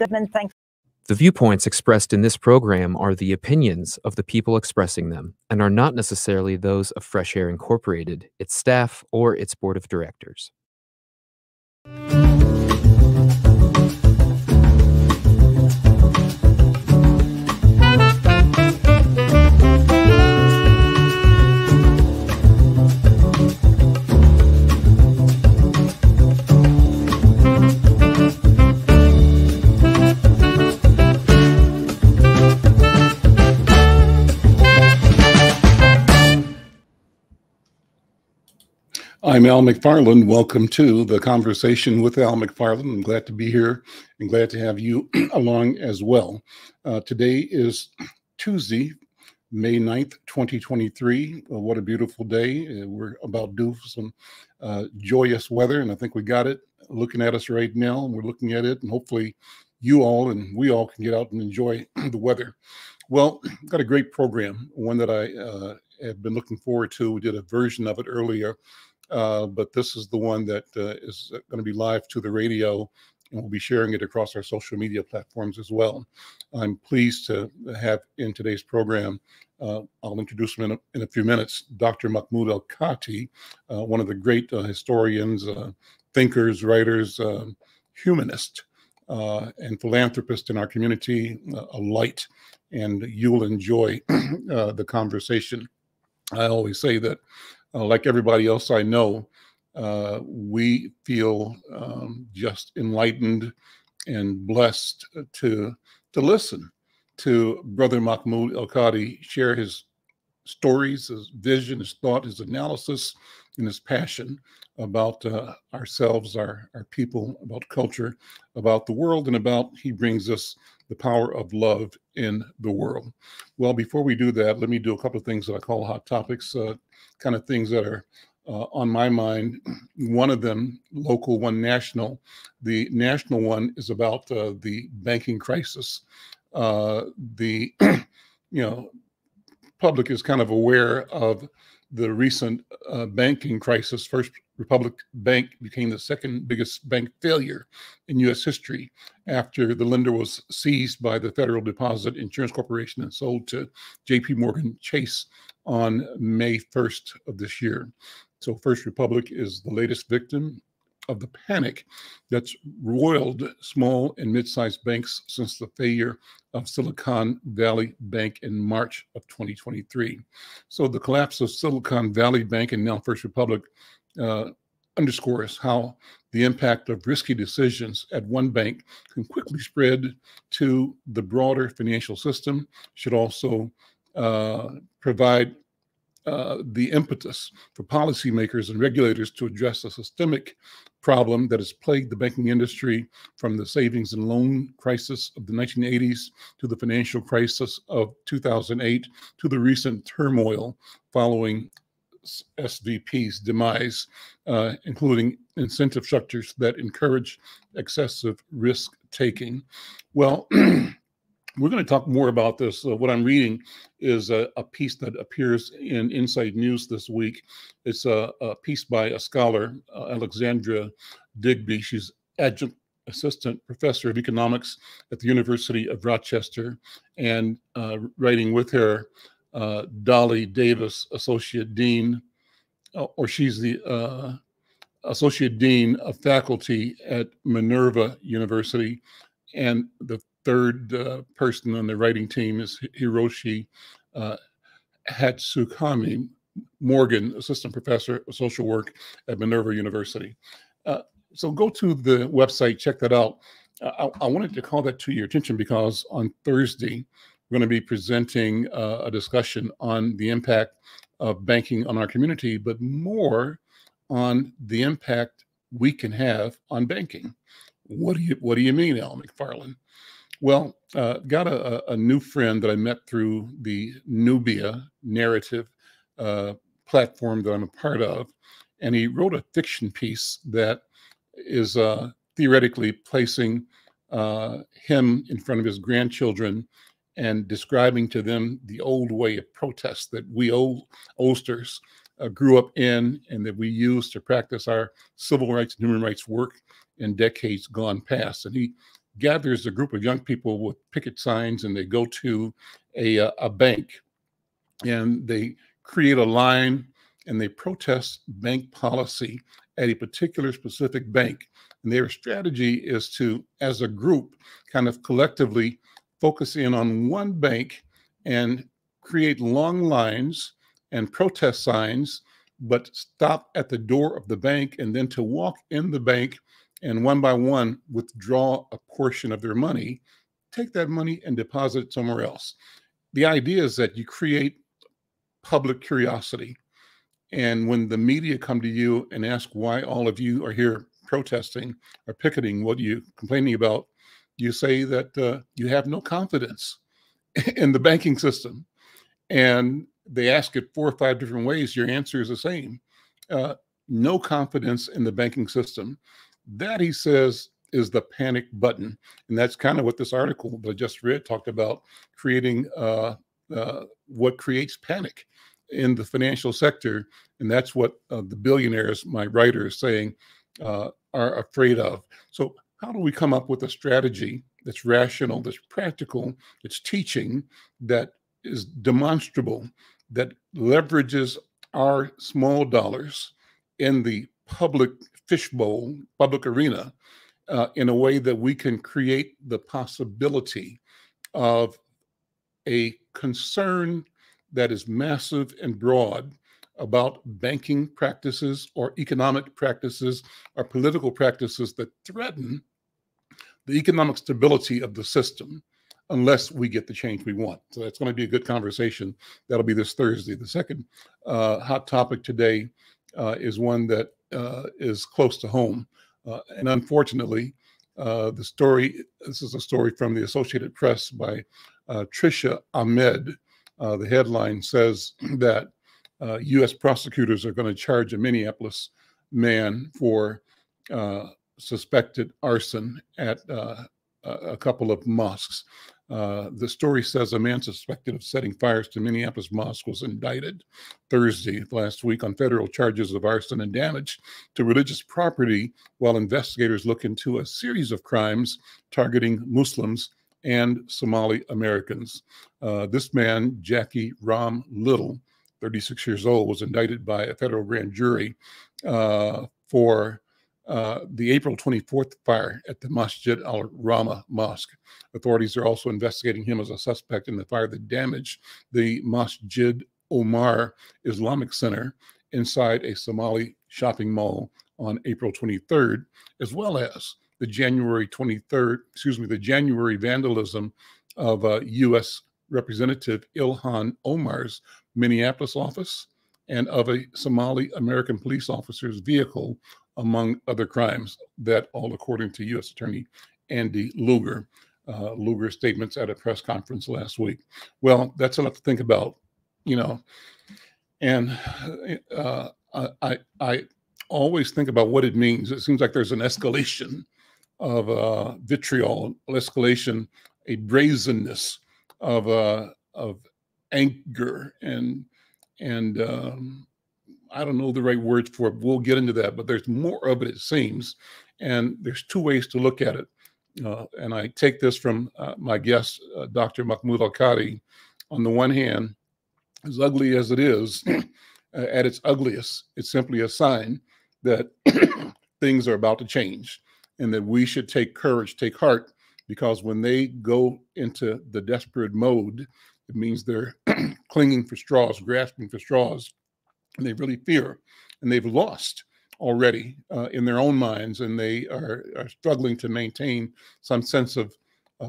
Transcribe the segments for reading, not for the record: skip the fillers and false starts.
The viewpoints expressed in this program are the opinions of the people expressing them and are not necessarily those of Fresh Air Incorporated, its staff, or its board of directors. I'm Al McFarlane. Welcome to the Conversation with Al McFarlane. I'm glad to be here and glad to have you along as well. Today is Tuesday, May 9th, 2023. What a beautiful day. We're about due for some joyous weather, and I think we got it looking at us right now, and we're looking at it, and hopefully you all and we all can get out and enjoy the weather. Well, got a great program, one that I have been looking forward to. We did a version of it earlier. But this is the one that is going to be live to the radio, and we'll be sharing it across our social media platforms as well. I'm pleased to have in today's program, I'll introduce him in a few minutes, Dr. Mahmoud El-Kati, one of the great historians, thinkers, writers, humanist, and philanthropist in our community, a light, and you'll enjoy the conversation. I always say that like everybody else I know, we feel just enlightened and blessed to listen to Brother Mahmoud El-Kati share his stories, his vision, his thought, his analysis, and his passion about ourselves, our people, about culture, about the world, and about he brings us the power of love in the world. Well, before we do that, let me do a couple of things that I call hot topics, kind of things that are on my mind. One of them, local, one national. The national one is about the banking crisis. The public is kind of aware of the recent banking crisis. First Republic Bank became the second biggest bank failure in U.S. history after the lender was seized by the Federal Deposit Insurance Corporation and sold to J.P. Morgan Chase on May 1st of this year. So First Republic is the latest victim of the panic that's roiled small and mid-sized banks since the failure of Silicon Valley Bank in March of 2023. So the collapse of Silicon Valley Bank and now First Republic underscores how the impact of risky decisions at one bank can quickly spread to the broader financial system. Should also provide the impetus for policymakers and regulators to address a systemic problem that has plagued the banking industry from the savings and loan crisis of the 1980s to the financial crisis of 2008 to the recent turmoil following SVP's demise, including incentive structures that encourage excessive risk taking. Well, we're going to talk more about this. What I'm reading is a piece that appears in Inside News this week. It's a piece by a scholar, Alexandra Digby. She's adjunct assistant professor of economics at the University of Rochester, and writing with her, Dolly Davis, associate dean, or she's the associate dean of faculty at Minerva University, and the third person on the writing team is Hiroshi Hatsukami Morgan, assistant professor of social work at Minerva University. So go to the website, check that out. I wanted to call that to your attention because on Thursday, we're going to be presenting a discussion on the impact of banking on our community, but more on the impact we can have on banking. What do you mean, Al McFarlane? Well, got a new friend that I met through the Nubia narrative platform that I'm a part of, and he wrote a fiction piece that is theoretically placing him in front of his grandchildren and describing to them the old way of protest that we oldsters grew up in and that we use to practice our civil rights and human rights work in decades gone past. And he gathers a group of young people with picket signs, and they go to a bank, and they create a line, and they protest bank policy at a particular specific bank. And their strategy is to, as a group, kind of collectively focus in on one bank and create long lines and protest signs, but stop at the door of the bank, and then to walk in the bank and one by one withdraw a portion of their money, take that money and deposit it somewhere else. The idea is that you create public curiosity. And when the media come to you and ask why all of you are here protesting or picketing, what you complaining about, you say that you have no confidence in the banking system. And they ask it 4 or 5 different ways. Your answer is the same. No confidence in the banking system. That, he says, is the panic button. And that's kind of what this article that I just read talked about, creating what creates panic in the financial sector. And that's what the billionaires, my writer, is saying are afraid of. So how do we come up with a strategy that's rational, that's practical, that's teaching, that is demonstrable, that leverages our small dollars in the public fishbowl, public arena, in a way that we can create the possibility of a concern that is massive and broad about banking practices or economic practices or political practices that threaten the economic stability of the system unless we get the change we want. So that's going to be a good conversation. That'll be this Thursday. The second hot topic today is one that is close to home. And unfortunately, this is a story from the Associated Press by Trisha Ahmed. The headline says that U.S. prosecutors are going to charge a Minneapolis man for suspected arson at a couple of mosques. The story says a man suspected of setting fires to Minneapolis mosque was indicted Thursday last week on federal charges of arson and damage to religious property, while investigators look into a series of crimes targeting Muslims and Somali Americans. This man, Jackie Ram Little, 36 years old, was indicted by a federal grand jury for the April 24th fire at the Masjid al-Rahma Mosque. Authorities are also investigating him as a suspect in the fire that damaged the Masjid Omar Islamic Center inside a Somali shopping mall on April 23rd, as well as the January vandalism of U.S. Representative Ilhan Omar's Minneapolis office and of a Somali American police officer's vehicle, among other crimes, that all according to U.S. Attorney Andy Lugar. Lugar's statements at a press conference last week. Well, that's enough to think about, you know. And I always think about what it means. It seems like there's an escalation of vitriol, escalation, a brazenness of anger and I don't know the right words for it. We'll get into that, but there's more of it, it seems. And there's 2 ways to look at it. And I take this from my guest, Dr. Mahmoud El-Kati. On the one hand, as ugly as it is, at its ugliest, it's simply a sign that things are about to change and that we should take courage, take heart, because when they go into the desperate mode, it means they're clinging for straws, grasping for straws, and they really fear, and they've lost already in their own minds, and they are struggling to maintain some sense of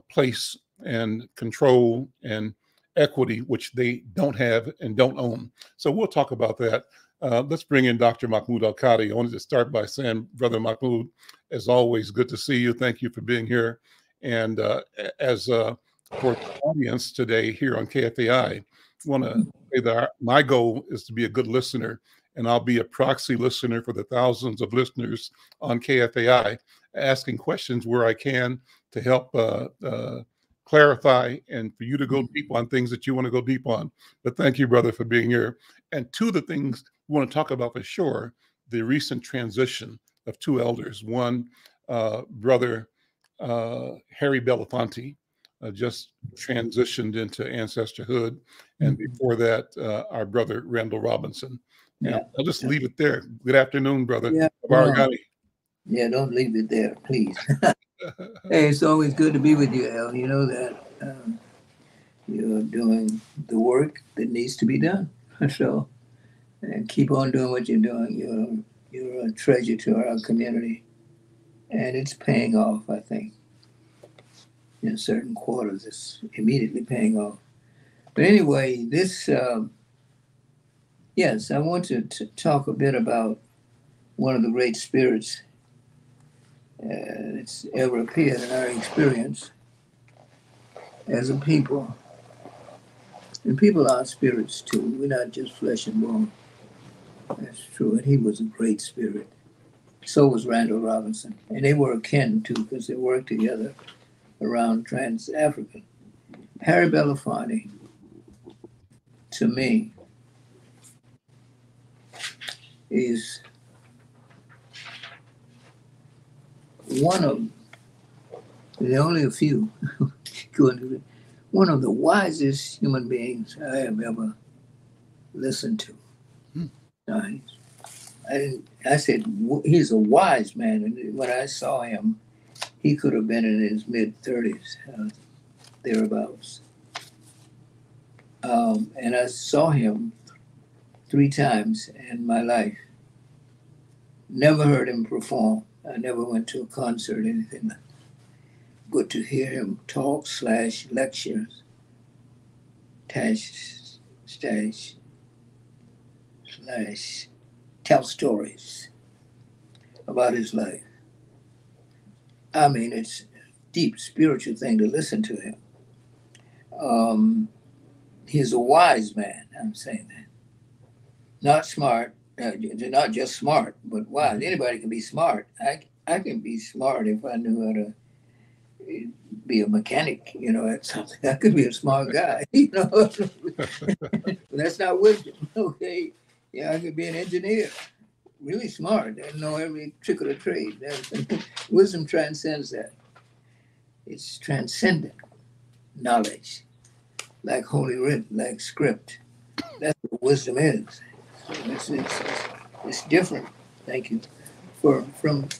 place and control and equity, which they don't have and don't own. So we'll talk about that. Let's bring in Dr. Mahmoud El-Kati. I wanted to start by saying, Brother Mahmoud, as always, good to see you. Thank you for being here. And as for the audience today here on KFAI, I want to say that my goal is to be a good listener, and I'll be a proxy listener for the thousands of listeners on KFAI, asking questions where I can to help clarify and for you to go deep on things that you want to go deep on. But thank you, brother, for being here. And 2 of the things we want to talk about for sure, the recent transition of 2 elders. One, Brother Harry Belafonte just transitioned into ancestorhood. And before that, our brother, Randal Robinson. And I'll just leave it there. Good afternoon, brother. Yeah, yeah, don't leave it there, please. Hey, it's always good to be with you, El. You know that you're doing the work that needs to be done. So, and keep on doing what you're doing. You're a treasure to our community, and it's paying off, I think. In certain quarters, it's immediately paying off. But anyway, this, yes, I want to talk a bit about one of the great spirits that's ever appeared in our experience as a people. And people are spirits too. We're not just flesh and bone. That's true. And he was a great spirit. So was Randal Robinson. And they were akin too, because they worked together around Trans-Africa. Harry Belafonte, to me, is one of, there are only a few, one of the wisest human beings I have ever listened to. I said, he's a wise man. And when I saw him, he could have been in his mid-30s, thereabouts. And I saw him 3 times in my life. Never heard him perform. I never went to a concert or anything like that. But to hear him talk / lectures, / tell stories about his life. I mean, it's a deep spiritual thing to listen to him. He's a wise man, I'm saying that. Not smart, not just smart, but wise. Anybody can be smart. I can be smart if I knew how to be a mechanic, at something. I could be a smart guy, That's not wisdom, okay? Yeah, I could be an engineer, really smart, and know every trick of the trade. Wisdom transcends that. It's transcendent knowledge, like Holy Writ, like script. That's what wisdom is. It's different. Thank you. From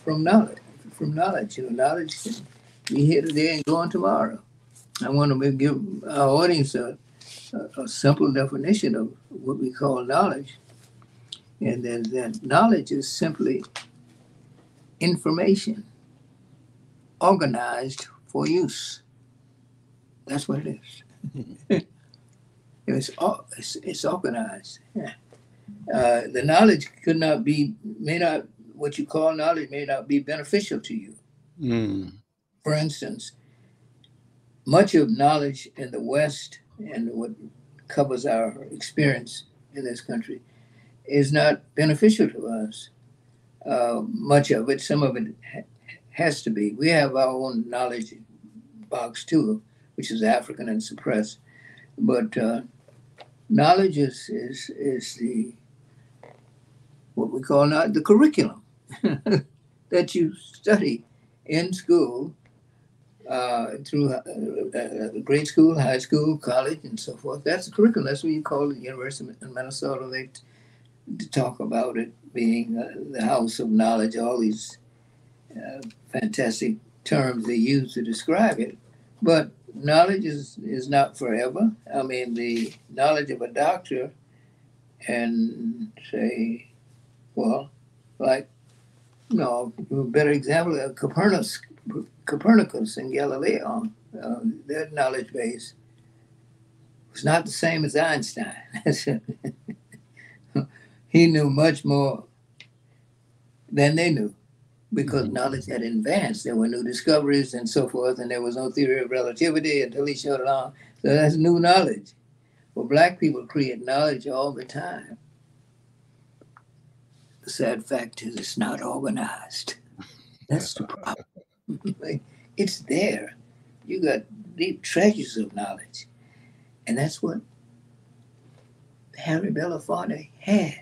knowledge. From knowledge, knowledge can be here today and gone tomorrow. I want to give our audience a simple definition of what we call knowledge. And then that knowledge is simply information organized for use. That's what it is. It's organized. Yeah. The knowledge what you call knowledge may not be beneficial to you. For instance, much of knowledge in the West and what covers our experience in this country is not beneficial to us. Much of it, some of it has to be. We have our own knowledge box too, which is African and suppressed. But knowledge is the what we call now the curriculum that you study in school through grade school, high school, college, and so forth. That's the curriculum. That's what you call the University of Minnesota. They talk about it being the house of knowledge, all these fantastic terms they use to describe it. But knowledge is not forever. I mean, the knowledge of a doctor and say, well, like, a better example of Copernicus and Galileo, their knowledge base was not the same as Einstein. He knew much more than they knew because knowledge had advanced. There were new discoveries and so forth, and there was no theory of relativity until he showed it on. So that's new knowledge. Well, Black people create knowledge all the time. The sad fact is it's not organized. That's the problem. It's there. You got deep treasures of knowledge. And that's what Harry Belafonte had.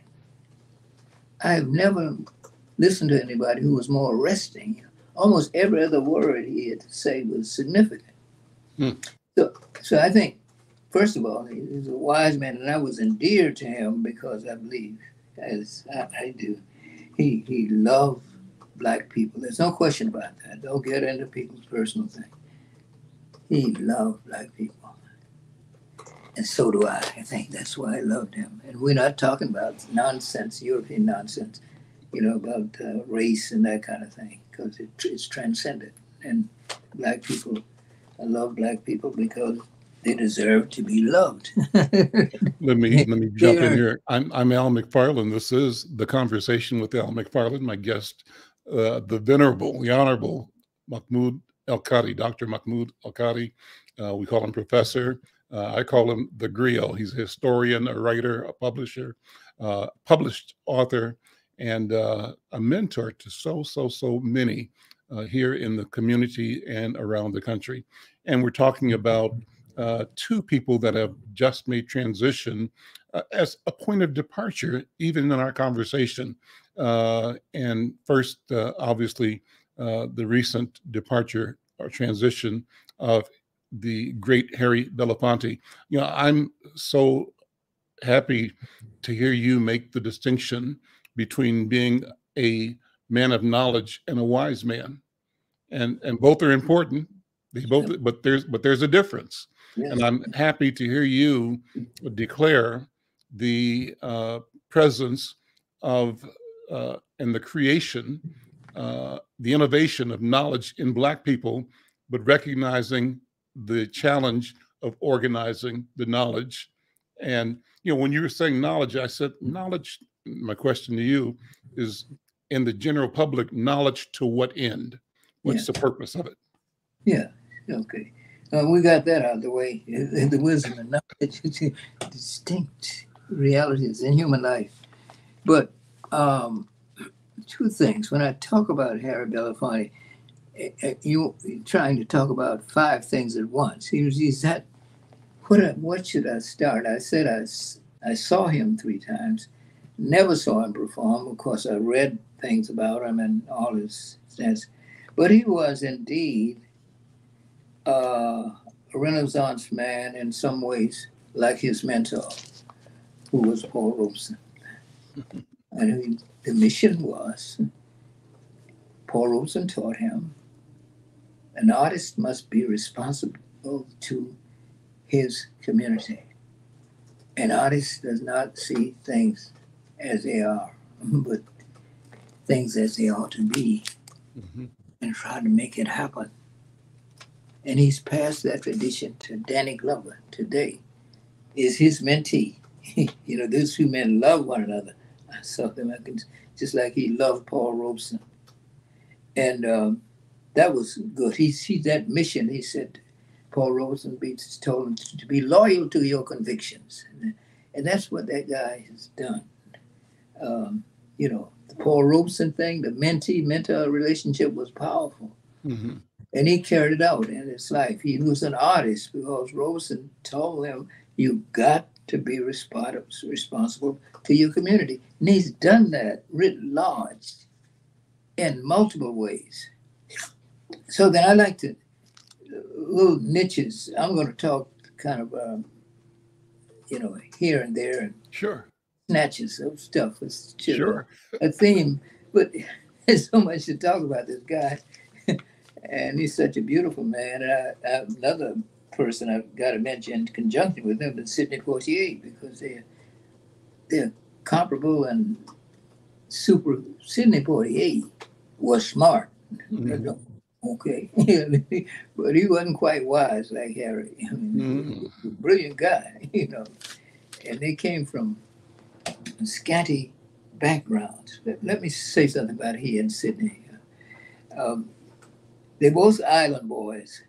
I've never listened to anybody who was more arresting. almost every other word he had to say was significant. Hmm. So I think, first of all, he was a wise man, and I was endeared to him because I believe, as I do, he loved black people. There's no question about that. Don't get into people's personal thing. He loved black people. And so do I. I think that's why I loved him. And we're not talking about nonsense, European nonsense, about race and that kind of thing, because it's transcendent. And black people, I love black people because they deserve to be loved. Let me jump in They're- here. I'm Al McFarlane. This is The Conversation with Al McFarlane. My guest, the venerable, the honorable Mahmoud El-Kati, Dr. Mahmoud El-Kati. We call him Professor. I call him the Griot. He's a historian, a writer, a publisher, published author, and a mentor to so many here in the community and around the country. And we're talking about two people that have just made transition as a point of departure, even in our conversation. And first, obviously, the recent departure or transition of the great Harry Belafonte. I'm so happy to hear you make the distinction between being a man of knowledge and a wise man, and both are important. They both, but there's a difference. Yes. And I'm happy to hear you declare the presence of and the creation, the innovation of knowledge in Black people, but recognizing the challenge of organizing the knowledge. And when you were saying knowledge, I said knowledge. My question to you is, in the general public, knowledge to what end? What's the purpose of it? Yeah. Okay. We got that out of the way. The wisdom and knowledge, distinct realities in human life. But two things. When I talk about Harry Belafonte, you're trying to talk about five things at once. He's that. What should I start? I said I saw him 3 times. Never saw him perform. Of course, I read things about him and all his stats. But he was indeed a Renaissance man in some ways, like his mentor, who was Paul Robeson. And the mission was, Paul Robeson taught him, an artist must be responsible to his community. An artist does not see things as they are, but things as they ought to be, and try to make it happen. And he's passed that tradition to Danny Glover today, is his mentee. Those two men love one another. I saw them, just like he loved Paul Robeson. And that was good. He sees that mission. He said, Paul Robeson told him to be loyal to your convictions. And that's what that guy has done. The Paul Robeson thing, the mentee-mentor relationship was powerful. Mm-hmm. And he carried it out in his life. He was an artist because Robeson told him, you got to be responsible to your community. And he's done that writ large in multiple ways. So then I like to, little niches. I'm going to talk kind of, here and there. And sure. Snatches of stuff. It's sure. A theme. But there's so much to talk about this guy. And he's such a beautiful man. And another person I've got to mention in conjunction with him is Sidney Poitier, because they're comparable and super. Sidney Poitier was smart. Mm-hmm. Okay. But he wasn't quite wise like Harry. I mean, he was a brilliant guy, And they came from scanty backgrounds. Let me say something about he and Sidney. They're both island boys.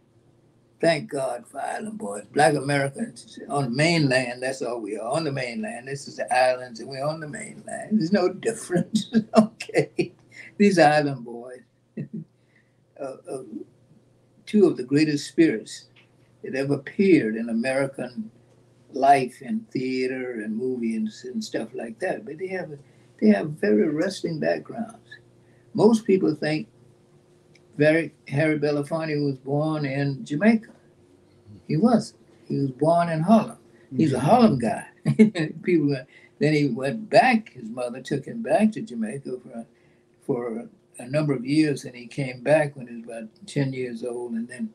Thank God for island boys. Black Americans on the mainland, that's all we are. On the mainland, this is the islands, and we're on the mainland. There's no difference. Okay. These island boys, two of the greatest spirits that ever appeared in American life and theater and movies and stuff like that. But they have very wrestling backgrounds. Most people think Harry Belafonte was born in Jamaica. He was. He was born in Harlem. He's a Harlem guy. People. Then he went back. His mother took him back to Jamaica for a number of years, and he came back when he was about 10 years old, and then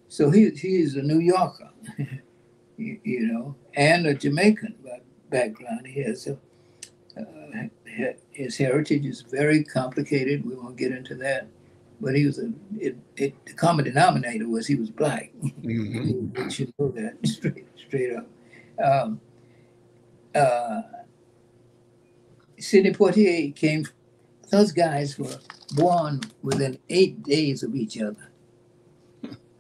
so he's a New Yorker, you know, and a Jamaican background. He has his heritage is very complicated. We won't get into that, but he was the common denominator was he was black. You should know that straight up. Sidney Poitier came. Those guys were born within 8 days of each other.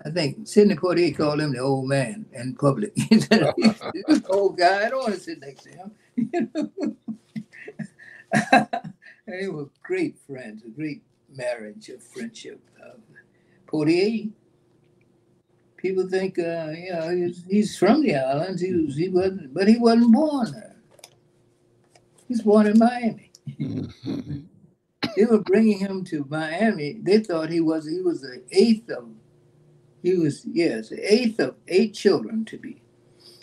I think Sidney Poitier called him the old man in public. He said, "This old guy, I don't want to sit next to him." You know? They were great friends, a great marriage of friendship. Poitier, people think, you know, he's from the islands. He wasn't, but he wasn't born there. He was born in Miami. They were bringing him to Miami. They thought he was the eighth of 8 children to be.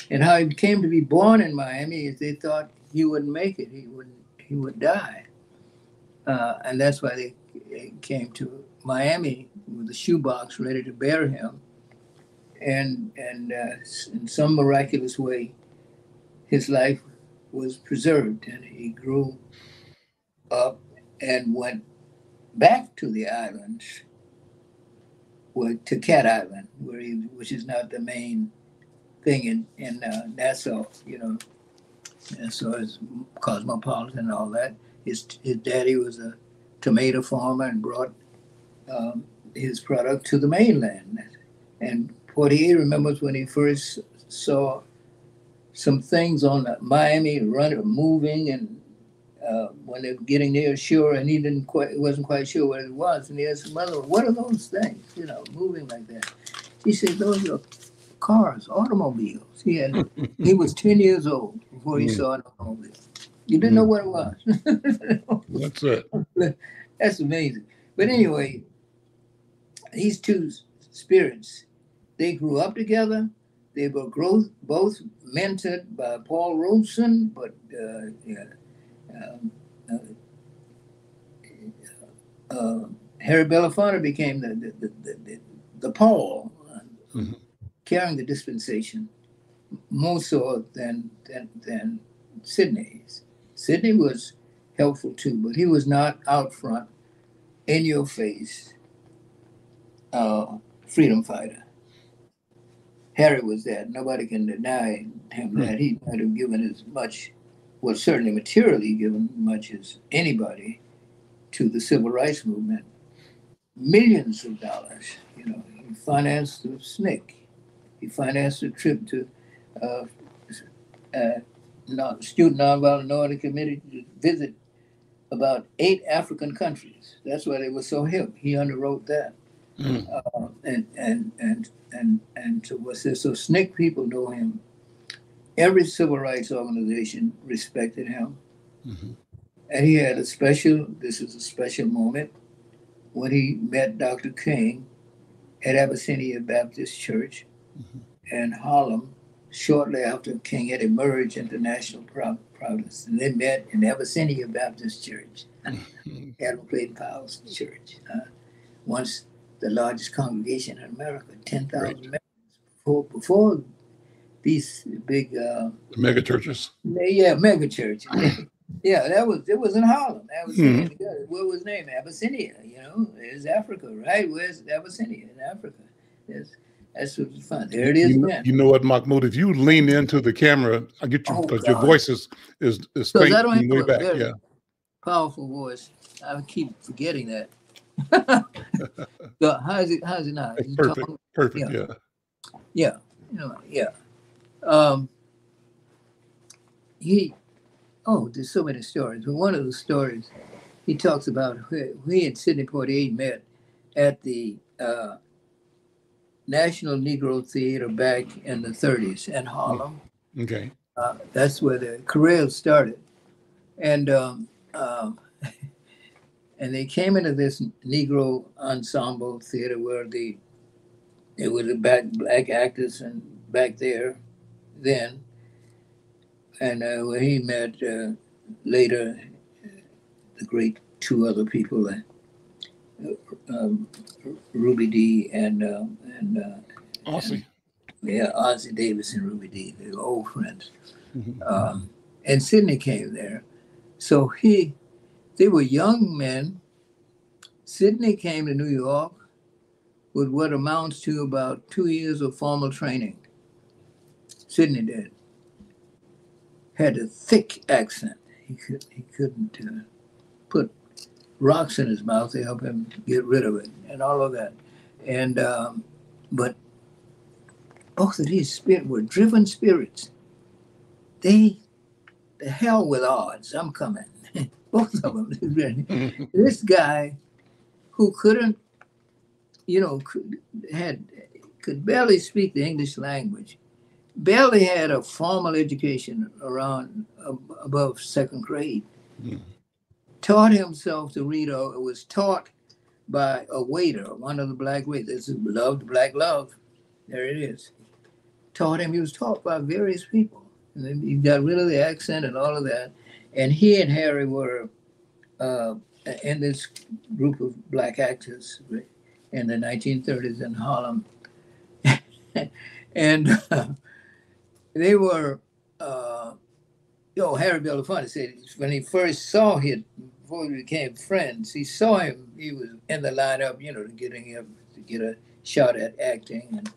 And how he came to be born in Miami is they thought he wouldn't make it. He would die. And that's why they came to Miami with a shoebox ready to bury him. And in some miraculous way, his life was preserved, and he grew up and went back to the islands, to Cat Island, which is not the main thing in Nassau. You know, Nassau is cosmopolitan and all that. His daddy was a tomato farmer and brought his product to the mainland. And Poitier remembers when he first saw some things on Miami moving, and when they were getting near shore, and he wasn't quite sure what it was. And he asked his mother, "What are those things, you know, moving like that?" He said, "Those are cars, automobiles." He was 10 years old before he saw an automobile. You didn't know what it was. That's it. That's amazing. But anyway, these two spirits, they grew up together. They were both mentored by Paul Robeson, but Harry Belafonte became the Paul, carrying the dispensation more so than Sidney's. Sidney was helpful too, but he was not out front, in your face, freedom fighter. Harry was that. Nobody can deny him that. He might have given as much, well, certainly materially given much as anybody to the civil rights movement. Millions of dollars, you know. He financed the SNCC. He financed a trip to Student Nonviolent Minority Committee to visit about 8 African countries. That's why they were so hip. He underwrote that. And so what's this? So SNCC people know him. Every civil rights organization respected him. And he had this is a special moment when he met Dr. King at Abyssinia Baptist Church in Harlem, shortly after King had emerged into national prominence. And they met in Abyssinia Baptist Church, Admiral Clayton Powell's church. Once the largest congregation in America, 10,000 members, before these big mega churches. Yeah, mega churches. Yeah, it was in Harlem. What was his name? Abyssinia, you know, there's Africa, right? Where's Abyssinia in Africa? That's what was fun. There it is again. You know what, Mahmoud? If you lean into the camera, I get you because your voice is faint and way back. Yeah. Powerful voice. I keep forgetting that. So how's it now? Perfect. Yeah. You know, yeah. There's so many stories. But one of the stories, he talks about he and Sidney Poitier met at the National Negro Theater back in the 30s in Harlem. Okay. That's where the career started. And And they came into this Negro ensemble theater where it was black actors and back there then. And where he met later the great two other people, um, Ruby Dee and Aussie. yeah, Ozzie Davis and Ruby Dee. They were old friends. Mhm. And Sidney came there. So they were young men. Sidney came to New York with what amounts to about 2 years of formal training. Sidney did. Had a thick accent. He couldn't put rocks in his mouth to help him get rid of it and all of that. And but both of these spirits were driven spirits. The hell with odds. I'm coming. Both of them. This guy who couldn't, could barely speak the English language, barely had a formal education around above second grade, taught himself to read, or was taught by a waiter, one of the black waiters. This is loved black love. There it is. Taught him. He was taught by various people. And then he got rid of the accent and all of that. And he and Harry were in this group of black actors in the 1930s in Harlem. And they were, Harry Belafonte said when he first saw him, before we became friends, he saw him, he was in the lineup, to get a shot at acting. And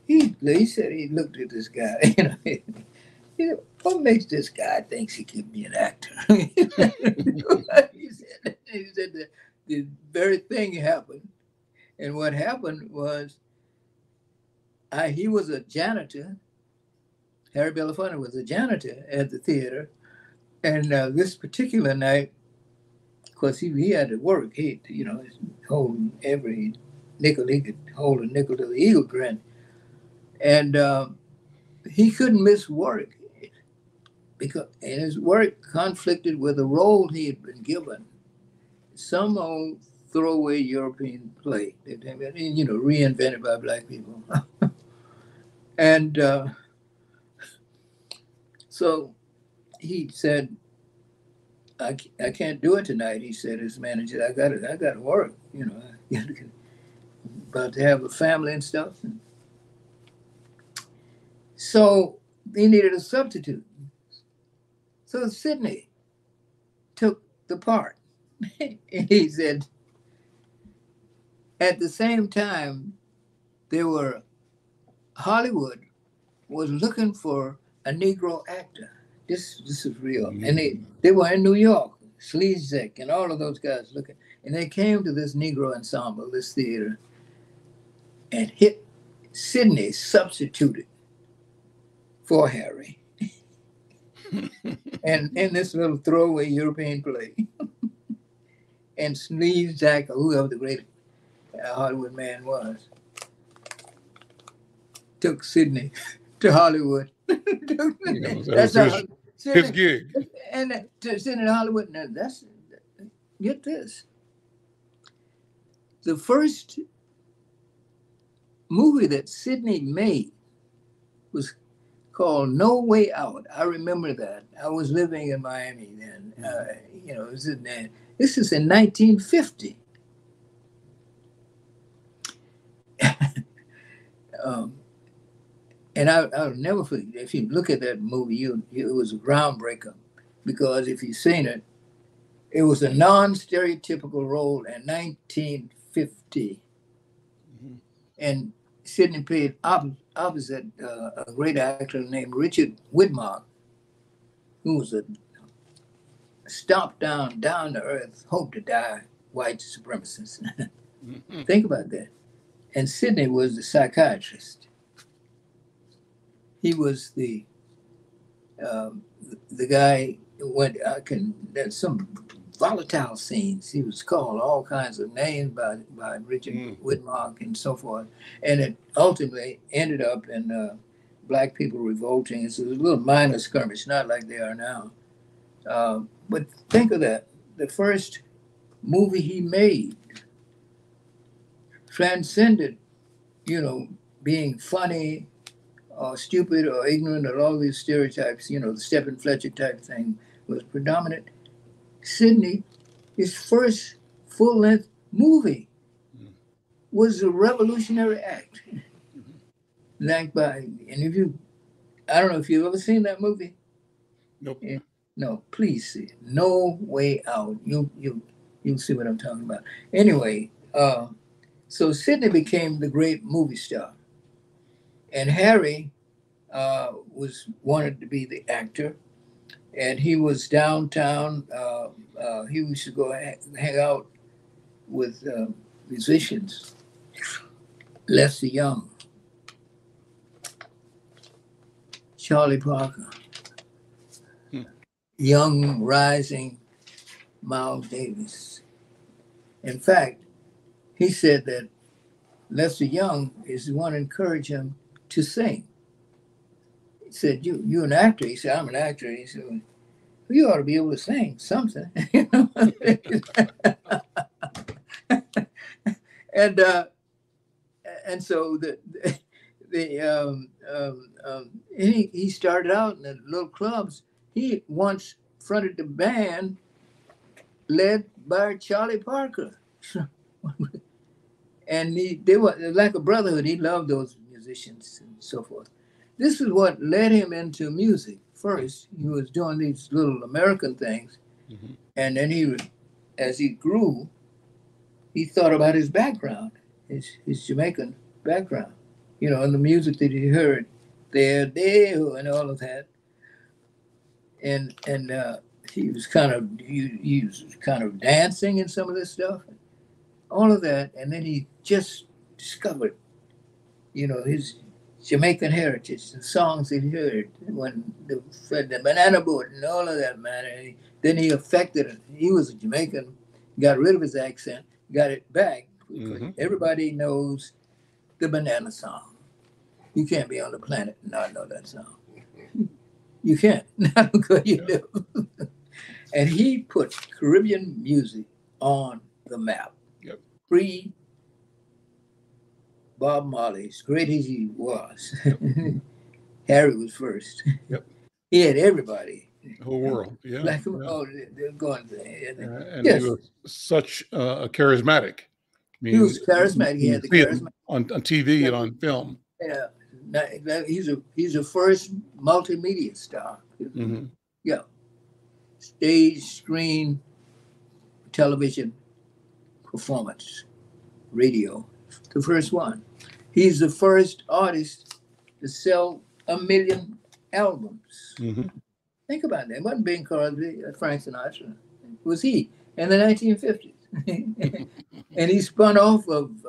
he said he looked at this guy, what makes this guy thinks he can be an actor? he said the very thing happened. And what happened was he was a janitor. Harry Belafonte was a janitor at the theater. And this particular night, of course, he had to work. He, hold every nickel. He could hold a nickel to the eagle grin. And he couldn't miss work and his work conflicted with a role he had been given. Some old throwaway European play, reinvented by black people. And so he said, I can't do it tonight. He said, his manager, I got to work, about to have a family and stuff. So he needed a substitute. So Sidney took the part. He said, at the same time, Hollywood was looking for a Negro actor. This is real. Mm-hmm. And they were in New York, Sleazek and all of those guys looking. And they came to this Negro ensemble, this theater, and Sidney substituted for Harry. And in this little throwaway European play. And Sleazek, or whoever the great Hollywood man was, took Sidney to Hollywood. That's his gig. And to Sidney to Hollywood. Now get this. The first movie that Sidney made was called No Way Out. I remember that. I was living in Miami then. It was in there. This is in 1950. And I'll never forget, if you look at that movie, it was a groundbreaker, because if you've seen it, it was a non-stereotypical role in 1950. Mm-hmm. And Sidney played opposite a great actor named Richard Widmark, who was a stomped down to earth, hope to die white supremacist. Mm-hmm. Think about that. And Sidney was the psychiatrist. He was the guy who went. There's some volatile scenes. He was called all kinds of names by Richard Widmark and so forth, and it ultimately ended up in black people revolting. It's a little minor skirmish, not like they are now. But think of that. The first movie he made transcended, being funny or stupid or ignorant or all these stereotypes, the Stephen Fletcher type thing was predominant. Sidney, his first full-length movie was a revolutionary act. Like I don't know if you've ever seen that movie. Nope. No, please see it. No Way Out. You'll see what I'm talking about. Anyway, so Sidney became the great movie star, and Harry wanted to be the actor, and he was downtown. He used to go hang out with musicians. Lester Young, Charlie Parker, young rising Miles Davis. In fact, he said that Lester Young is the one to encourage him to sing. He said, "You an actor?" He said, "I'm an actor." He said, well, "You ought to be able to sing something." And so he started out in the little clubs. He once fronted the band led by Charlie Parker. And they were like a brotherhood. He loved those musicians and so forth. This is what led him into music. First, he was doing these little American things. Mm-hmm. And then as he grew, he thought about his background, his Jamaican background, and the music that he heard there, and all of that. And he was kind of dancing in some of this stuff, all of that. And then he just discovered, his Jamaican heritage, the songs he heard when the banana boat and all of that, man. And then he affected it. He was a Jamaican, got rid of his accent, got it back. Mm-hmm. Everybody knows the banana song. You can't be on the planet and not know that song. You can't, not because you do. And he put Caribbean music on the map. Yep. Pre Bob Marley, as great as he was. Yep. Harry was first. Yep. He had everybody. The whole world, yeah. Like, yeah. Oh, they're going and yes. He was such a charismatic. I mean, he was charismatic. He had the charisma on TV and on film. Yeah, he's a first multimedia star. Mm-hmm. Yeah, stage, screen, television, performance, radio. The first one. He's the first artist to sell 1 million albums. Mm-hmm. Think about that. It wasn't Bing Crosby, Frank Sinatra. It was he in the 1950s. And he spun off of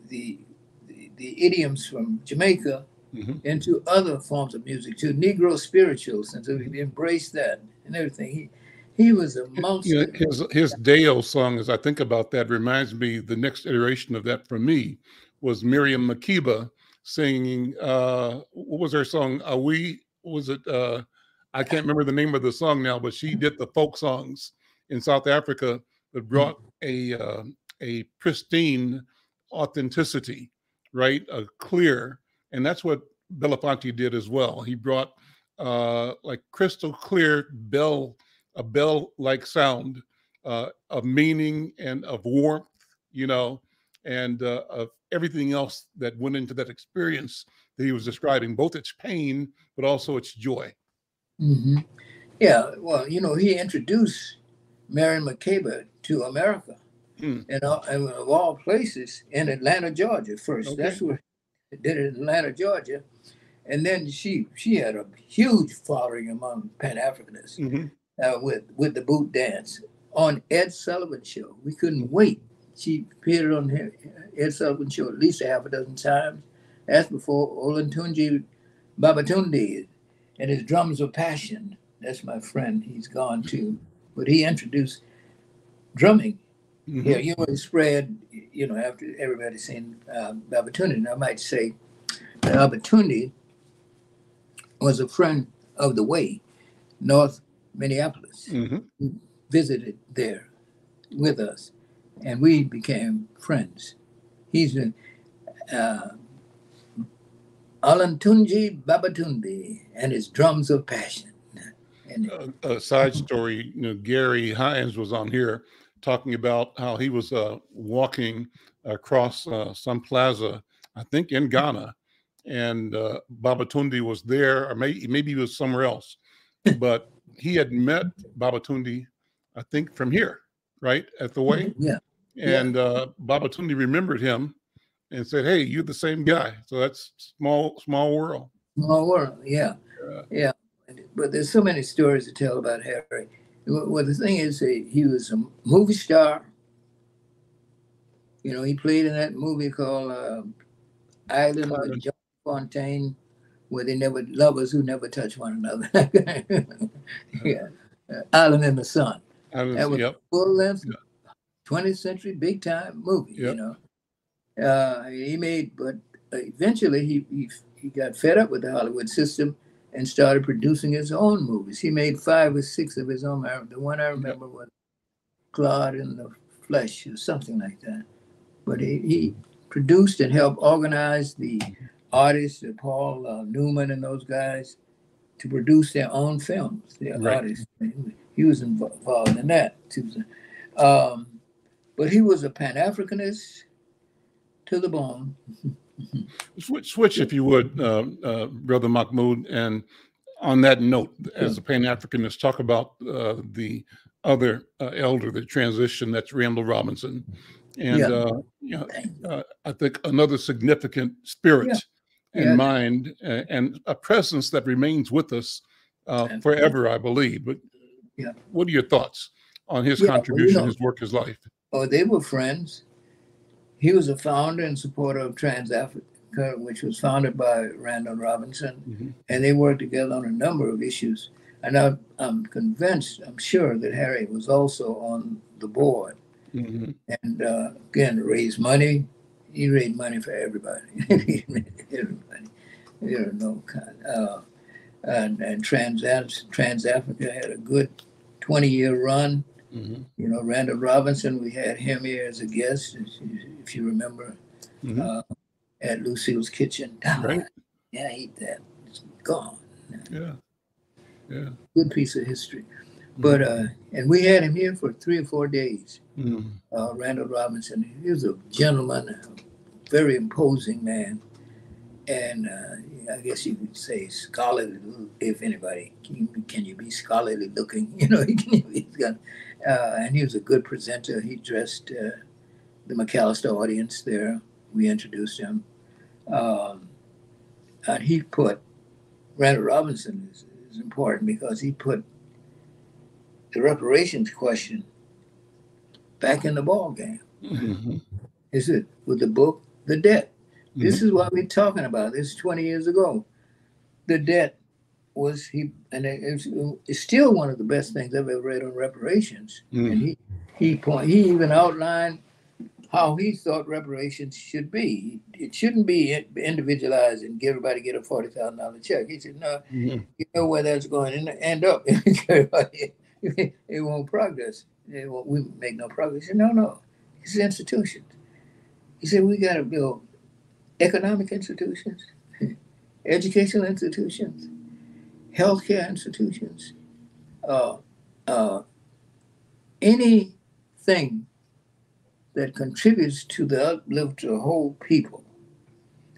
the idioms from Jamaica mm-hmm. into other forms of music, to Negro spirituals, and so he embraced that and everything. He was a monster. His Deo song, as I think about that, reminds me, the next iteration of that for me was Miriam Makeba singing, what was her song? I can't remember the name of the song now, but she did the folk songs in South Africa that brought a pristine authenticity, right? A clear, and that's what Belafonte did as well. He brought like crystal clear a bell-like sound of meaning and of warmth, and of everything else that went into that experience that he was describing, both its pain, but also its joy. Mm-hmm. Yeah, well, he introduced Miriam Makeba to America, and of all places, in Atlanta, Georgia first. Okay. That's where he did it in Atlanta, Georgia. And then she had a huge following among Pan-Africanists mm-hmm. With the boot dance on Ed Sullivan's show. We couldn't wait. She appeared on Ed Sullivan's show at least a half a dozen times. That's before Olatunji Babatunde and his Drums of Passion. That's my friend. He's gone too. But he introduced drumming. Mm-hmm. Yeah, he spread, after everybody's seen Babatunde. And I might say Babatunde was a friend of the way, North Minneapolis, Mm-hmm. who visited there with us, and we became friends. He's in Alantunji Babatunde and his drums of passion. And A side story, Gary Hines was on here talking about how he was walking across some plaza, I think in Ghana, and Babatunde was there, or maybe he was somewhere else, but he had met Babatunde, I think from here, right at the way, yeah, and Babatunde remembered him and said, "Hey, you're the same guy." So that's small world. small world. Yeah, yeah. But there's so many stories to tell about Harry. Well, the thing is, he was a movie star. You know, he played in that movie called Island with John Fontaine, where they never lovers who never touch one another. Yeah, Island in the Sun. That was Yep. a full-length 20th century big time movie. Yep. You know, he made, but eventually he got fed up with the Hollywood system and started producing his own movies. He made 5 or 6 of his own. The one I remember was Claude in the Flesh or something like that. But he produced and helped organize the artists, Paul Newman and those guys, to produce their own films, their artists. He was involved in that too. But he was a Pan-Africanist to the bone. Switch, if you would, Brother Mahmoud. And on that note, as a Pan-Africanist, talk about the other elder that transitioned, that's Randal Robinson. And I think another significant spirit and mind and a presence that remains with us forever, I believe. But what are your thoughts on his contribution, his work, his life? Oh, they were friends. He was a founder and supporter of Trans-Africa, which was founded by Randal Robinson, and they worked together on a number of issues. And I'm convinced, I'm sure that Harry was also on the board. And again, raised money. He raised money for everybody. Everybody. You know, and Trans-Africa had a good 20-year run. You know, Randal Robinson, we had him here as a guest, if you remember, at Lucille's Kitchen. Right. Yeah, I eat that. It's gone. Yeah. Good piece of history. But, and we had him here for 3 or 4 days. Randal Robinson, he was a gentleman, a very imposing man. And I guess you could say scholarly, if anybody, can you be scholarly looking? You know, he's got, and he was a good presenter. He dressed the McAllister audience there. We introduced him. And he put, Randal Robinson is important because he put the reparations question back in the ball game. Is it with the book, The Debt? This is what we're talking about. This is 20 years ago. The debt was and it's still one of the best things I've ever read on reparations. And he even outlined how he thought reparations should be. It shouldn't be individualized and everybody get a $40,000 check. He said, no, you know where that's going to end up. It won't progress. We make no progress. He said, no. It's institutions. He said, we got to build economic institutions, educational institutions, healthcare institutions, anything that contributes to the uplift of the whole people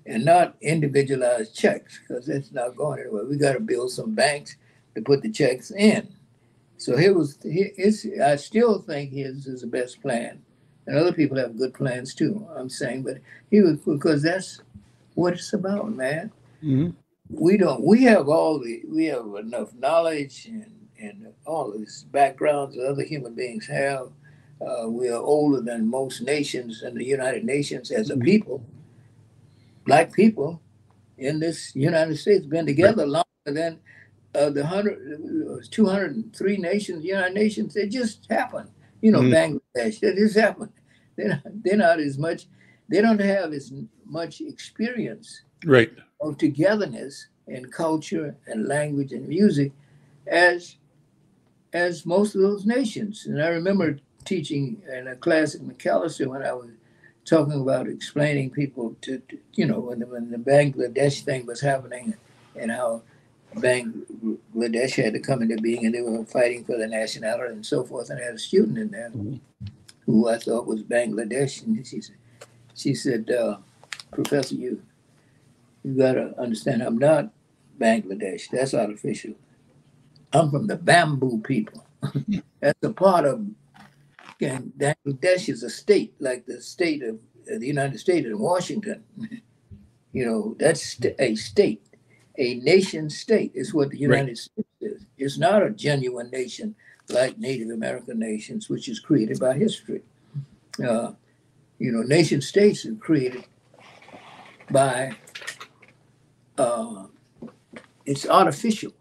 and not individualized checks, because that's not going anywhere. We got to build some banks to put the checks in. So I still think his is the best plan. And other people have good plans too, I'm saying, but because that's what it's about, man. We have enough knowledge and all of these backgrounds that other human beings have. We are older than most nations in the United Nations as a people. Black people in this United States been together longer than the 203 nations, United Nations. It just happened. You know, Bangladesh, that just happened. They're not as much, they don't have as much experience of togetherness and culture and language and music as as most of those nations. And I remember teaching in a class at McAllister when I was talking about explaining people when the Bangladesh thing was happening and how Bangladesh had to come into being and they were fighting for the nationality and so forth. And I had a student in there who I thought was Bangladesh. And she said, Professor, you got to understand, I'm not Bangladesh. That's artificial. I'm from the bamboo people. That's a part of, again, Bangladesh is a state, like the state of the United States in Washington. That's a state. A nation state is what the United States is. It's not a genuine nation like Native American nations, which is created by history. Nation states are created by, it's artificial.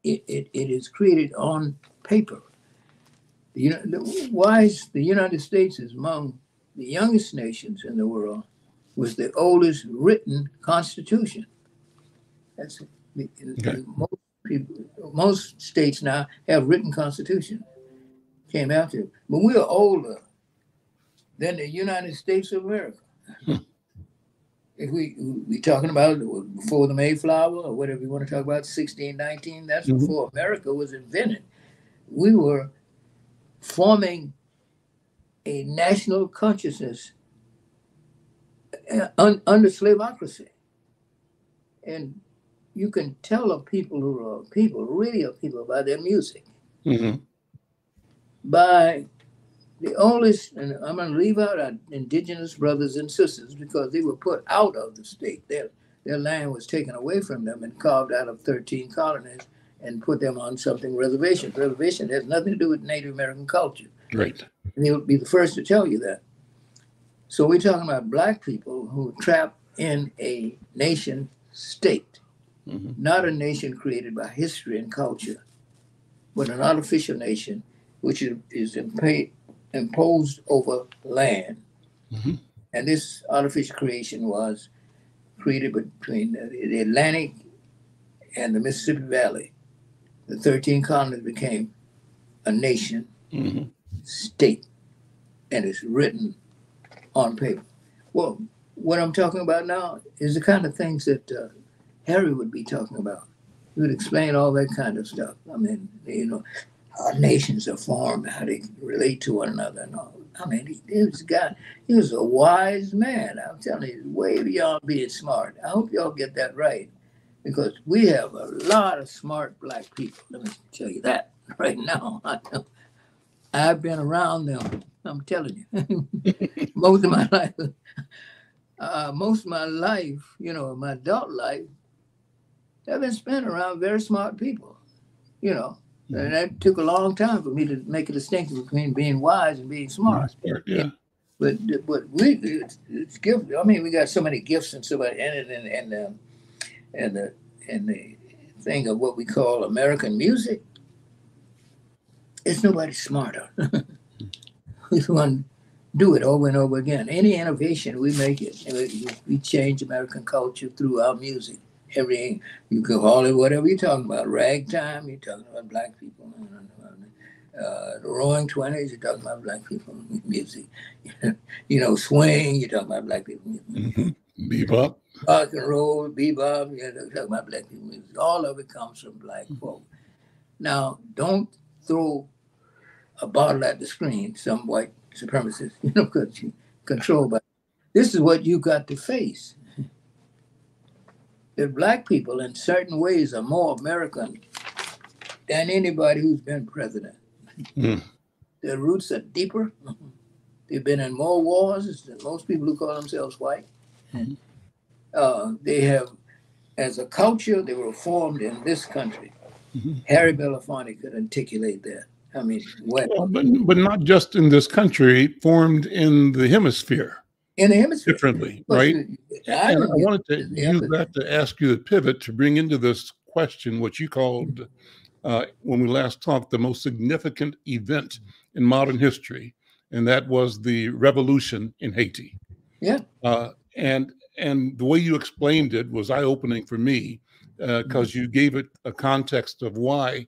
It is created on paper. Why is the United States is among the youngest nations in the world with the oldest written constitution. That's most states now have written constitution. Came after, but we're older than the United States of America. If we talking about before the Mayflower or whatever you want to talk about, 1619, that's before America was invented. We were forming a national consciousness under slaveocracy. And you can tell of people who are people, really are people, by their music. By the oldest, and I'm going to leave out our indigenous brothers and sisters because they were put out of the state. Their land was taken away from them and carved out of 13 colonies and put them on something reservation. Reservation has nothing to do with Native American culture. Right. And they'll be the first to tell you that. So we're talking about Black people who are trapped in a nation state, not a nation created by history and culture, but an artificial nation which is imposed over land. And this artificial creation was created between the Atlantic and the Mississippi Valley. The 13 colonies became a nation state, and it's written on paper. Well, what I'm talking about now is the kind of things that Harry would be talking about. He would explain all that kind of stuff. I mean, how nations are formed, how they relate to one another and all. I mean, he was a wise man. I'm telling you, way beyond being smart. I hope y'all get that right, because we have a lot of smart Black people. Let me tell you that right now. I've been around them. I'm telling you, most of my life, my adult life, I've been spent around very smart people, And that took a long time for me to make a distinction between being wise and being smart. Yeah. But it's gift. I mean, we got so many gifts and so much, and the thing of what we call American music. It's nobody smarter. We want to do it over and over again. Any innovation, we make it. We change American culture through our music. Everything, you can call it whatever you're talking about. Ragtime, you're talking about Black people. The Roaring Twenties, you're talking about Black people music. Swing, you're talking about Black people music. Bebop. Rock and roll, bebop, you're talking about Black people music. All of it comes from Black folk. Now, don't throw a bottle at the screen, some white supremacists, because you control by. This is what you got to face. That Black people in certain ways are more American than anybody who's been president. Their roots are deeper. They've been in more wars than most people who call themselves white. They have, as a culture, they were formed in this country. Harry Belafonte could articulate that. I mean, but not just in this country, formed in the hemisphere. In the hemisphere. Differently, right? I wanted to use that to ask you to pivot to bring into this question what you called, when we last talked, the most significant event in modern history, and that was the revolution in Haiti. Yeah. And the way you explained it was eye-opening for me, because you gave it a context of why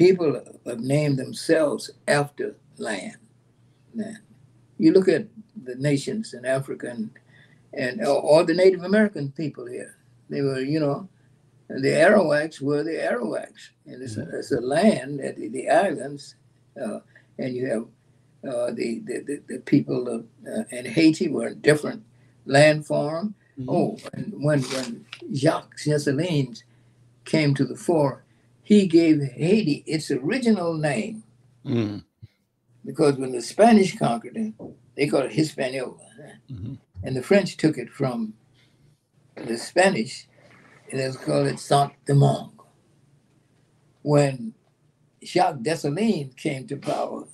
people have named themselves after land. Now, you look at the nations in Africa and or the Native American people here. They were, you know, the Arawaks were the Arawaks, and it's a land at the islands, and you have the people in Haiti were a different landform. Oh, and when Jacques Dessalines came to the fore, he gave Haiti its original name. Because when the Spanish conquered it, they called it Hispaniola. And the French took it from the Spanish, and they called it Saint-Domingue. When Jacques Dessalines came to power,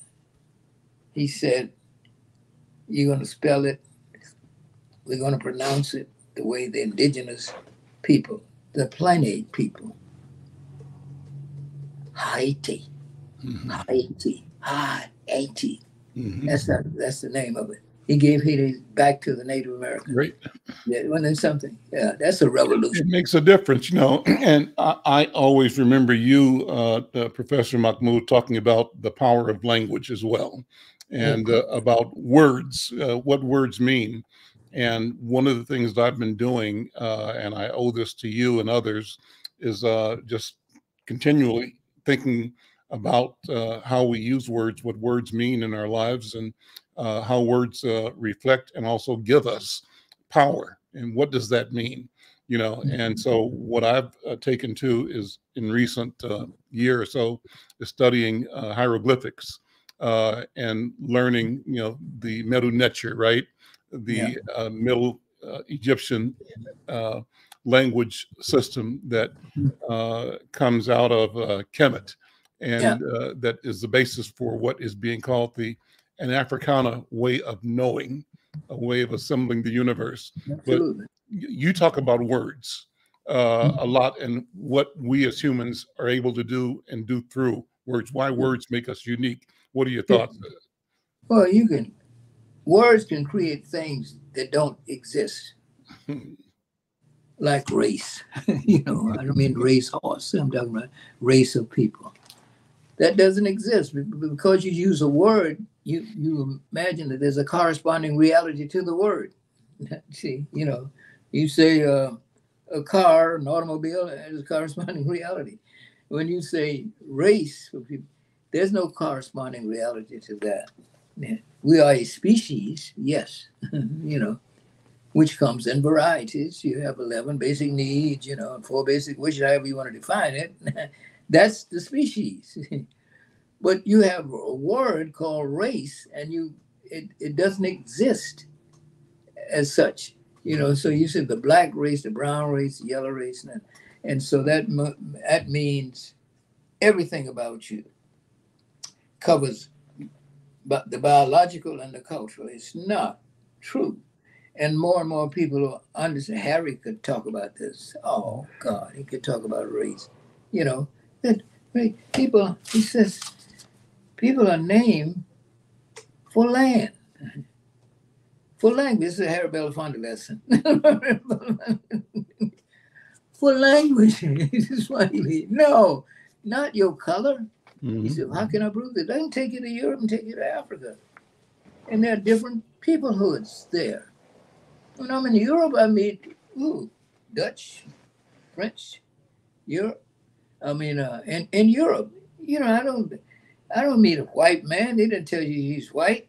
he said, you're going to spell it, we're going to pronounce it the way the indigenous people, the Plainate people, Haiti, Haiti, Haiti. That's the name of it. He gave Haiti back to the Native Americans. Great. Yeah, wasn't it something? Yeah, that's a revolution. It makes a difference, you know. And I always remember you, Professor Mahmoud, talking about the power of language as well, and about words, what words mean. And one of the things that I've been doing, and I owe this to you and others, is just continually thinking about how we use words, what words mean in our lives, and how words reflect and also give us power. And what does that mean? You know, and so what I've taken to is in recent year or so is studying hieroglyphics and learning, you know, the Medu Neter, right? The Middle Egyptian language system that comes out of Kemet, and that is the basis for what is being called an Africana way of knowing, a way of assembling the universe. Absolutely. But you talk about words a lot, and what we as humans are able to do and do through words. Why words make us unique? What are your thoughts? Well, words can create things that don't exist. Like race. You know, I don't mean race horse. I'm talking about race of people. That doesn't exist. Because you use a word, you imagine that there's a corresponding reality to the word. See, you know, you say a car, an automobile, there's a corresponding reality. When you say race for people, there's no corresponding reality to that. We are a species, yes, you know, which comes in varieties. You have 11 basic needs, you know, 4 basic wishes, however you want to define it. That's the species. But you have a word called race, and it doesn't exist as such. You know, so you said the black race, the brown race, the yellow race, and so that means everything about you covers but the biological and the cultural. It's not true. And more people understand. Harry could talk about this. Oh, God, he could talk about race. You know, that people, he says, people are named for land. For language. This is a Harry Belafonte lesson. For language. No, not your color. He said, how can I prove it? I can take you to Europe and take you to Africa. And there are different peoplehoods there. When I'm in Europe, I meet Dutch, French, Europe. I mean, in Europe, you know, I don't meet a white man. They didn't tell you he's white.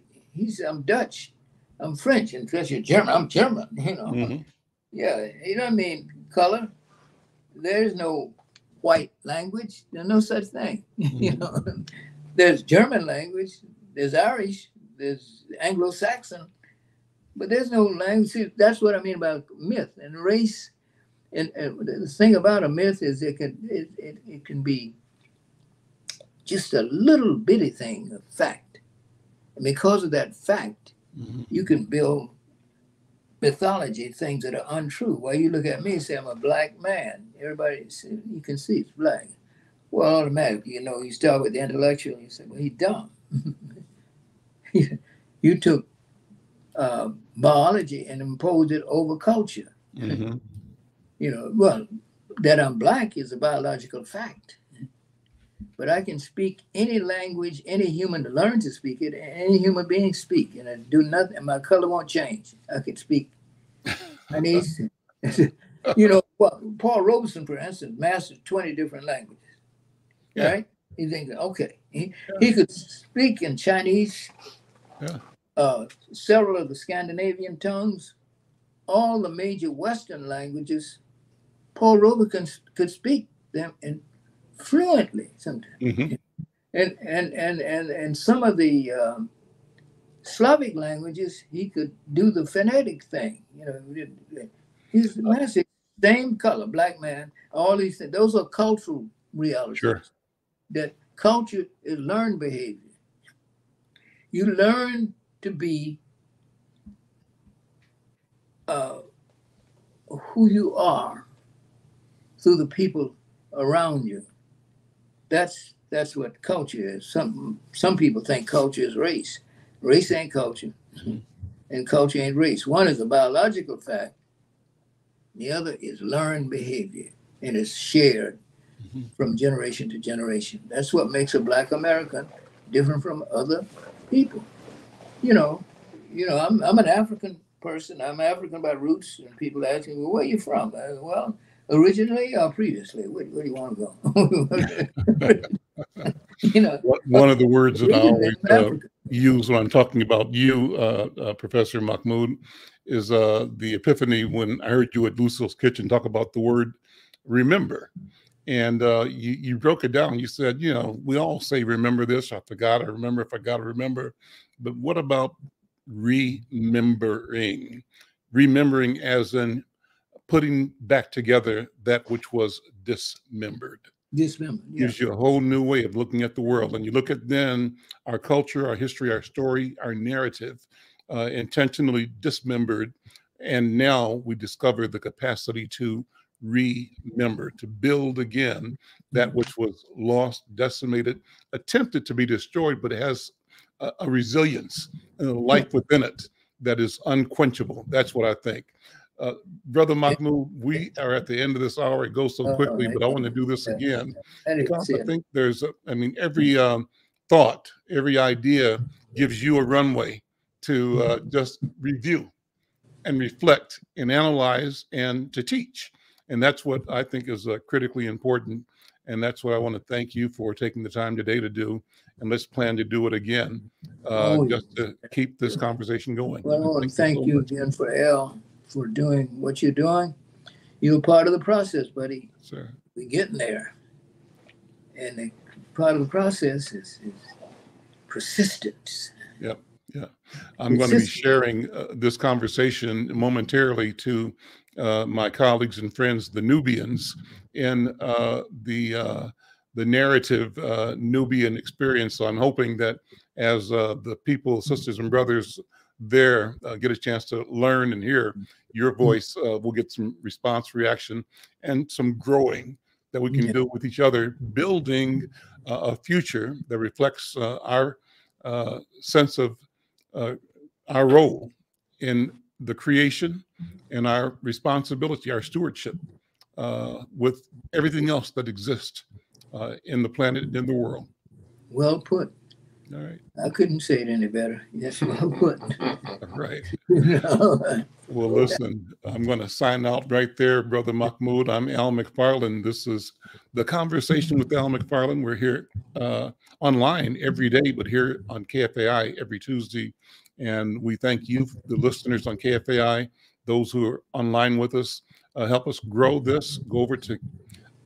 I'm Dutch, I'm French, and French, you're German. I'm German. You know, yeah. You know what I mean? Color. There's no white language. There's no such thing. You know, there's German language. There's Irish. There's Anglo-Saxon. But there's no language. See, that's what I mean about myth and race. And the thing about a myth is it can be just a little bitty thing, a fact. And because of that fact, you can build mythology, things that are untrue. While you look at me and say, I'm a black man. Everybody, you can see it's black. Well, automatically, you know, you start with the intellectual, you say, well, he's dumb. You took biology and imposed it over culture. You know, well, that I'm black is a biological fact. but I can speak any language any human learn to speak it, any human being speak, and I do nothing. My color won't change. I can speak Chinese. You know, Paul Robeson, for instance, mastered 20 different languages. Yeah. Right? He thinks, okay, he could speak in Chinese, several of the Scandinavian tongues, all the major Western languages. Paul Robeson could speak them and fluently sometimes. Mm-hmm. And some of the Slavic languages, he could do the phonetic thing. You know, he's massive, same color, black man. All these things, those are cultural realities. Sure. That culture is learned behavior. You learn to be who you are through the people around you. That's what culture is. Some people think culture is race. Race ain't culture, and culture ain't race. One is a biological fact. The other is learned behavior, and it's shared from generation to generation. That's what makes a Black American different from other people. You know, I'm an African person. I'm African by roots, and people ask me, well, where are you from? Well, originally or previously? Where do you want to go? You know, one of the words that I always use when I'm talking about you, Professor Mahmoud, is the epiphany when I heard you at Lucille's Kitchen talk about the word remember. And you broke it down. You said, you know, we all say, remember this, I forgot, I remember, if I got to remember. But what about remembering? Remembering as in putting back together that which was dismembered. Dismembered, yeah. Gives you a whole new way of looking at the world. And you look at then our culture, our history, our story, our narrative, intentionally dismembered. And now we discover the capacity to remember, to build again that which was lost, decimated, attempted to be destroyed, but it has a resilience and a life within it that is unquenchable. That's what I think. Brother Mahmoud, we are at the end of this hour. It goes so quickly, but I want to do this again because I think there's, every thought, every idea gives you a runway to just review and reflect and analyze and to teach. And that's what I think is critically important. And that's what I want to thank you for taking the time today to do. And let's plan to do it again, just to keep this conversation going. Well, I want to thank you again for Al for doing what you're doing. You're part of the process, buddy. Sir. We're getting there. And part of the process is persistence. Yep. Yeah. I'm going to be sharing this conversation momentarily to my colleagues and friends, the Nubians, in the narrative Nubian experience. So I'm hoping that as the people, sisters and brothers there get a chance to learn and hear your voice, we'll get some response, reaction, and some growing that we can do with each other, building a future that reflects our sense of our role in the creation and our responsibility, our stewardship with everything else that exists in the planet and in the world. Well put. All right. I couldn't say it any better. Yes, well put. All right. Well, listen, I'm going to sign out right there, Brother Mahmoud. I'm Al McFarlane. This is The Conversation with Al McFarlane. We're here online every day, but here on KFAI every Tuesday. And we thank you, the listeners on KFAI, those who are online with us. Help us grow this. Go over to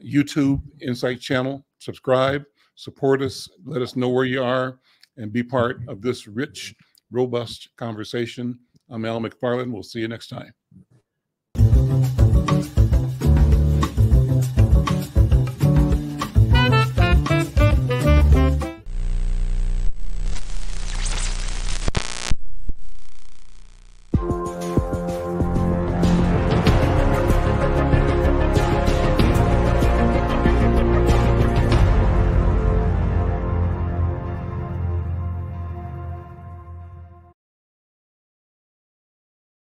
YouTube Insight Channel, subscribe, support us, let us know where you are, and be part of this rich, robust conversation. I'm Al McFarlane. We'll see you next time.